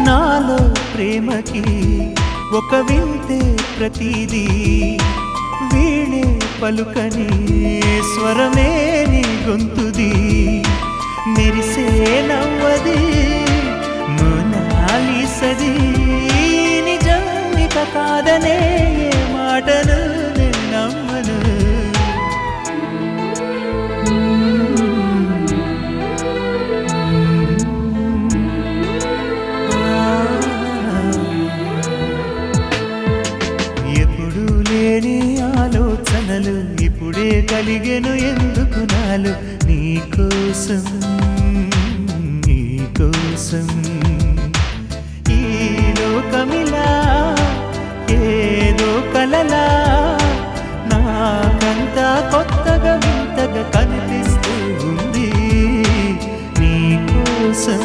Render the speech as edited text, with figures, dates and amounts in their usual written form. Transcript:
నాలో ప్రేమకి ఒక వింతే ప్రతిదీ వీణే పలుకని స్వరమే నీ గొంతుది మెరిసే నవ్వది మోనాలిసది నిజం ఇక కాదనే ఏ మాటను నేను నమ్మను ఎప్పుడు లేని ఆలోచనలు ఇప్పుడే కలిగెను ఎందుకు నాలు నీకోసం నీకోసం ఈ లోకమిలా ఏదో కలలా నాకంతా కొత్తగా వింతగా కనిపిస్తూ ఉంది నీకోసం